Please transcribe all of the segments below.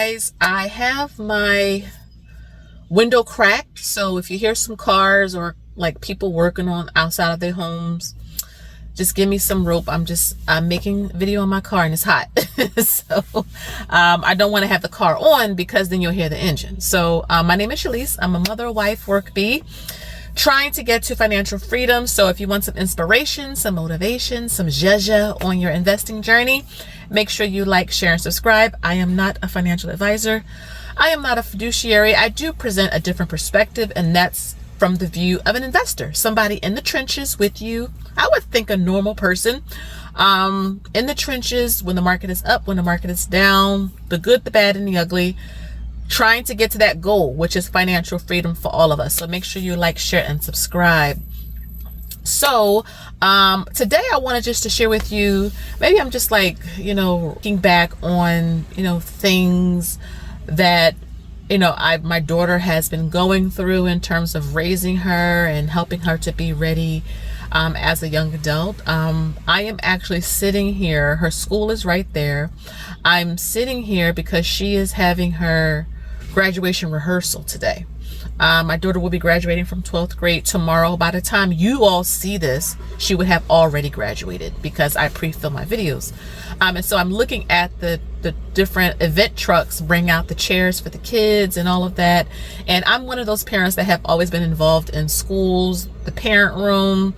guys, I have my window cracked, so if you hear some cars or like people working on outside of their homes, just give me some rope. I'm making a video on my car and it's hot. So I don't want to have the car on because then you'll hear the engine. So my name is Shalise. I'm a mother, wife, work bee, trying to get to financial freedom. So if you want some inspiration, some motivation, some zhezh on your investing journey, make sure you like, share, and subscribe. I am not a financial advisor. I am not a fiduciary. I do present a different perspective, and that's from the view of an investor, somebody in the trenches with you. I would think a normal person in the trenches when the market is up, when the market is down, the good, the bad, and the ugly, trying to get to that goal, which is financial freedom for all of us. So make sure you like, share, and subscribe. So today I wanted just to share with you, maybe I'm just like, looking back on, things that my daughter has been going through in terms of raising her and helping her to be ready as a young adult. I am actually sitting here. Her school is right there. I'm sitting here because she is having her graduation rehearsal today. My daughter will be graduating from 12th grade tomorrow. By the time you all see this, she would have already graduated because I pre-film my videos. And so I'm looking at the different event trucks bring out the chairs for the kids and all of that. And I'm one of those parents that have always been involved in schools, the parent room,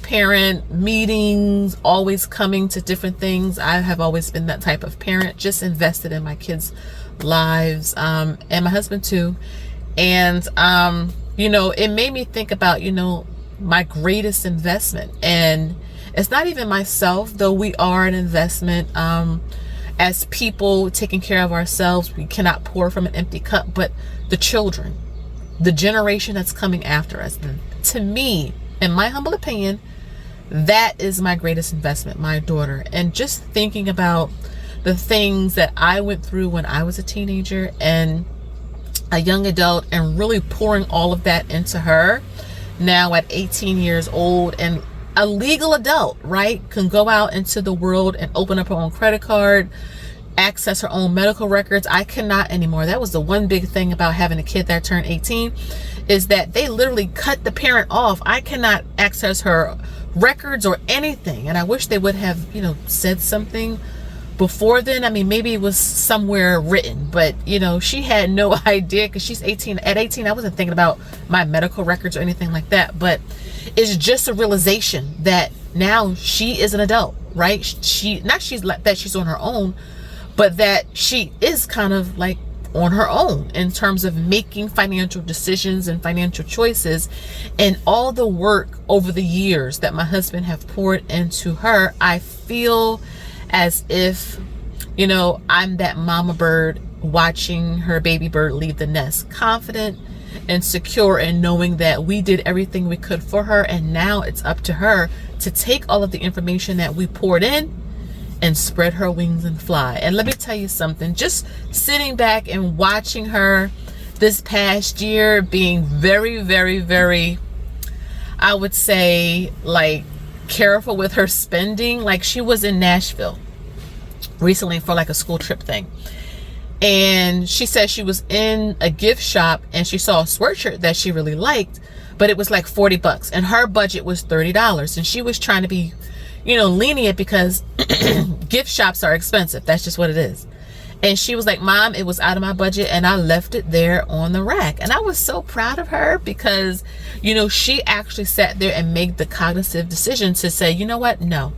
parent meetings, always coming to different things. I have always been that type of parent, just invested in my kids' lives, and my husband too. And it made me think about my greatest investment. And it's not even myself, though we are an investment. As people taking care of ourselves, we cannot pour from an empty cup, but the children, the generation that's coming after us, to me, in my humble opinion, that is my greatest investment, my daughter. And just thinking about the things that I went through when I was a teenager and a young adult, and really pouring all of that into her now at 18 years old and a legal adult, right? Can go out into the world and open up her own credit card, access her own medical records. I cannot anymore. That was the one big thing about having a kid that turned 18, is that they literally cut the parent off. I cannot access her records or anything. And I wish they would have, said something before then. I mean, maybe it was somewhere written, but she had no idea because she's 18. At 18, I wasn't thinking about my medical records or anything like that. But it's just a realization that now she is an adult, right? She's on her own, but that she is kind of like on her own in terms of making financial decisions and financial choices. And all the work over the years that my husband have poured into her, I feel as if, I'm that mama bird watching her baby bird leave the nest, confident and secure in knowing that we did everything we could for her. And now it's up to her to take all of the information that we poured in and spread her wings and fly. And let me tell you something, just sitting back and watching her this past year being very, very, very, I would say, like, careful with her spending. Like, she was in Nashville recently for like a school trip thing, and she said she was in a gift shop and she saw a sweatshirt that she really liked, but it was like $40 and her budget was $30, and she was trying to be lenient because gift shops are expensive. That's just what it is. And she was like, Mom, it was out of my budget and I left it there on the rack. And I was so proud of her because, she actually sat there and made the cognitive decision to say, you know what? No,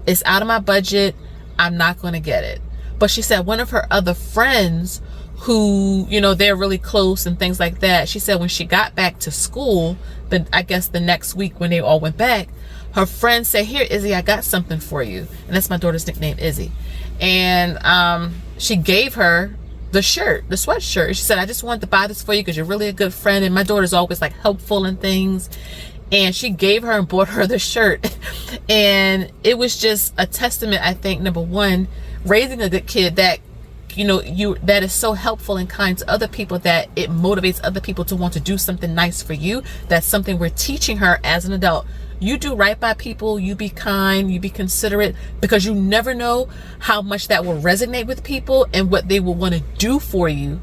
it's out of my budget. I'm not going to get it. But she said one of her other friends who, they're really close and things like that. She said when she got back to school, but I guess the next week when they all went back, her friend said, here, Izzy, I got something for you. And that's my daughter's nickname, Izzy. And she gave her the sweatshirt. She said, I just wanted to buy this for you because you're really a good friend. And my daughter's always like helpful and things. And she gave her and bought her the shirt. And it was just a testament, I think, number one, raising a good kid that, that is so helpful and kind to other people that it motivates other people to want to do something nice for you. That's something we're teaching her as an adult. You do right by people, you be kind, you be considerate, because you never know how much that will resonate with people and what they will want to do for you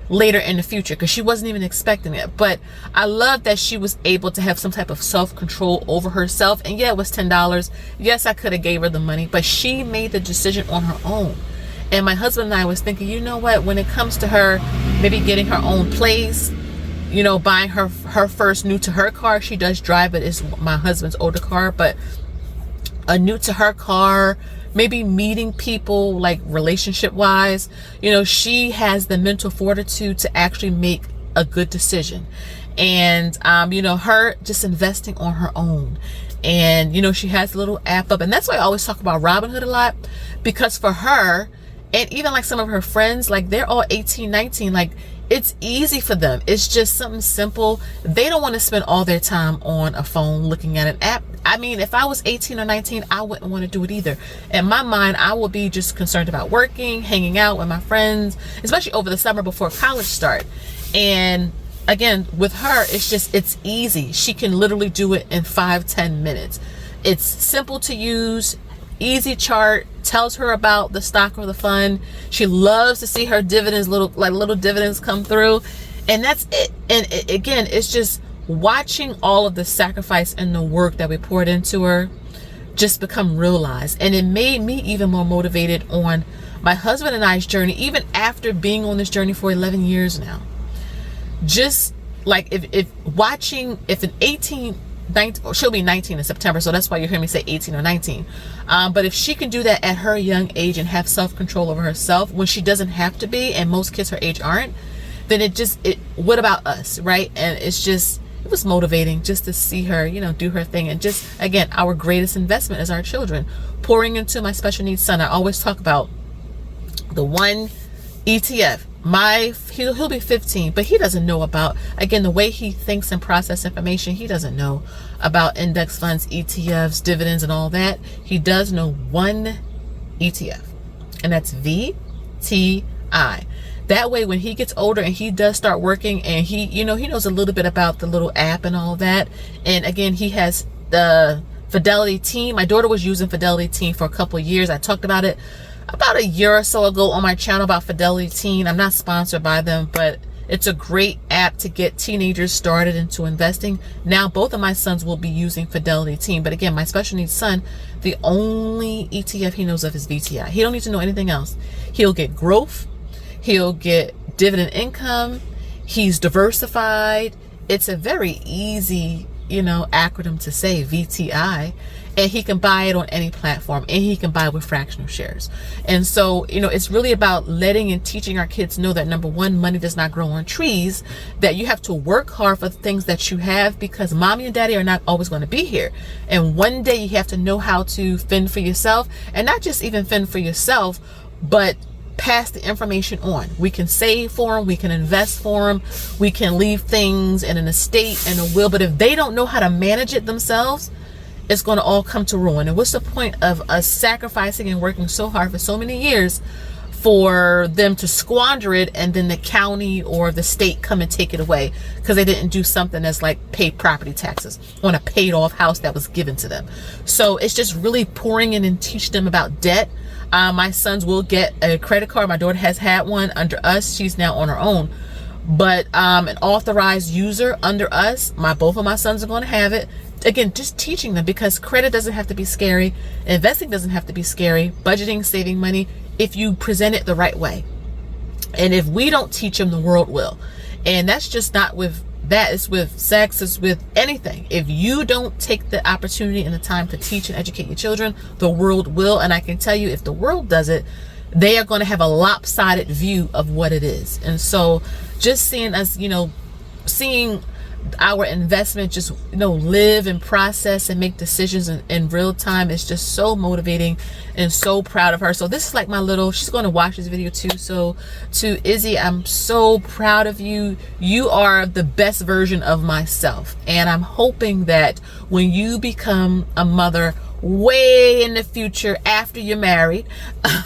later in the future, because she wasn't even expecting it. But I love that she was able to have some type of self-control over herself. And yeah, it was $10. Yes, I could have gave her the money, but she made the decision on her own. And my husband and I was thinking, you know what, when it comes to her maybe getting her own place, buying her first new to her car, she does drive it, it's my husband's older car, but a new to her car, maybe meeting people like relationship wise, she has the mental fortitude to actually make a good decision. And her just investing on her own. And she has a little app up, and that's why I always talk about Robinhood a lot, because for her, and even like some of her friends, like they're all 18, 19, like it's easy for them. It's just something simple. They don't want to spend all their time on a phone looking at an app. I mean, if I was 18 or 19, I wouldn't want to do it either. In my mind, I would be just concerned about working, hanging out with my friends, especially over the summer before college start. And again, with her, it's easy. She can literally do it in 5-10 minutes. It's simple to use, easy chart, tells her about the stock or the fund. She loves to see her dividends, little dividends come through, and that's it. And again, it's just watching all of the sacrifice and the work that we poured into her just become realized. And it made me even more motivated on my husband and I's journey, even after being on this journey for 11 years now. Just like if an 19, she'll be 19 in September, so that's why you hear me say 18 or 19. But if she can do that at her young age and have self-control over herself when she doesn't have to be, and most kids her age aren't, then what about us, right? And it was motivating just to see her, do her thing. And just, again, our greatest investment is our children. Pouring into my special needs son. I always talk about the one ETF. He'll be 15, but he doesn't know about, again, the way he thinks and process information. He doesn't know about index funds, ETFs, dividends, and all that. He does know one ETF, and that's VTI. That way, when he gets older and he does start working, and he knows a little bit about the little app and all that. And again, he has the Fidelity Teen. My daughter was using Fidelity Teen for a couple of years. I talked about it about a year or so ago on my channel about Fidelity Teen. I'm not sponsored by them, but it's a great app to get teenagers started into investing. Now both of my sons will be using Fidelity Teen, but again, my special needs son, the only ETF he knows of is VTI. He don't need to know anything else. He'll get growth, he'll get dividend income, he's diversified. It's a very easy acronym to say, VTI, and he can buy it on any platform, and he can buy with fractional shares. And so it's really about letting and teaching our kids know that, number one, money does not grow on trees, that you have to work hard for the things that you have, because mommy and daddy are not always going to be here, and one day you have to know how to fend for yourself, and not just even fend for yourself, but pass the information on. We can save for them, we can invest for them, we can leave things in an estate and a will, but if they don't know how to manage it themselves, it's going to all come to ruin. And what's the point of us sacrificing and working so hard for so many years for them to squander it, and then the county or the state come and take it away because they didn't do something that's like pay property taxes on a paid off house that was given to them? So it's just really pouring in and teach them about debt. My sons will get a credit card. My daughter has had one under us. She's now on her own. But an authorized user under us, both of my sons are going to have it. Again, just teaching them, because credit doesn't have to be scary. Investing doesn't have to be scary. Budgeting, saving money, if you present it the right way. And if we don't teach them, the world will. And that's just not with that. It's with sex, it's with anything. If you don't take the opportunity and the time to teach and educate your children, the world will. And I can tell you, if the world does it, they are going to have a lopsided view of what it is. And so just seeing us, seeing our investment just live and process and make decisions in real time is just so motivating, and so proud of her. So this is like she's going to watch this video too. So to Izzy, I'm so proud of you. You are the best version of myself, and I'm hoping that when you become a mother way in the future after you're married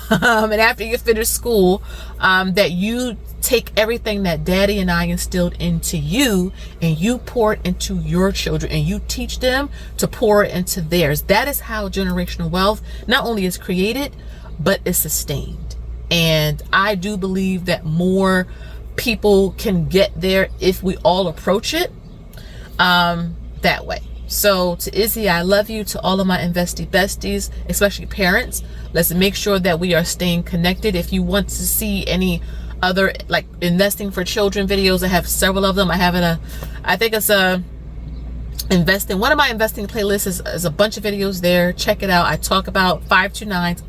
and after you finish school, that you take everything that daddy and I instilled into you and you pour it into your children, and you teach them to pour it into theirs. That is how generational wealth not only is created, but is sustained. And I do believe that more people can get there if we all approach it that way. So to Izzy, I love you. To all of my investing besties, especially parents, let's make sure that we are staying connected. If you want to see any other like investing for children videos, I have several of them. I have I think it's investing. One of my investing playlists is a bunch of videos there. Check it out. I talk about 529s,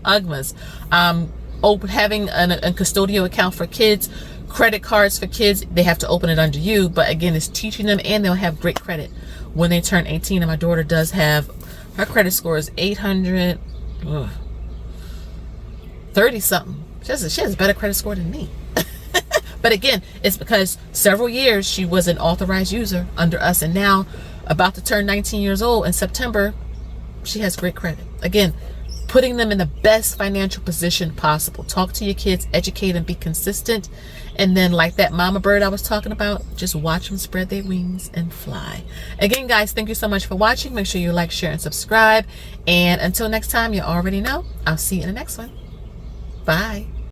UGMAs, having a custodial account for kids, credit cards for kids. They have to open it under you, but again, it's teaching them, and they'll have great credit when they turn 18. And my daughter does have, her credit score is 830 something. She has a better credit score than me. But again, it's because several years she was an authorized user under us, and now about to turn 19 years old in September, she has great credit. Again, putting them in the best financial position possible. Talk to your kids, educate them, be consistent, and then like that mama bird I was talking about, just watch them spread their wings and fly. Again, guys, thank you so much for watching. Make sure you like, share, and subscribe. And until next time, you already know, I'll see you in the next one. Bye.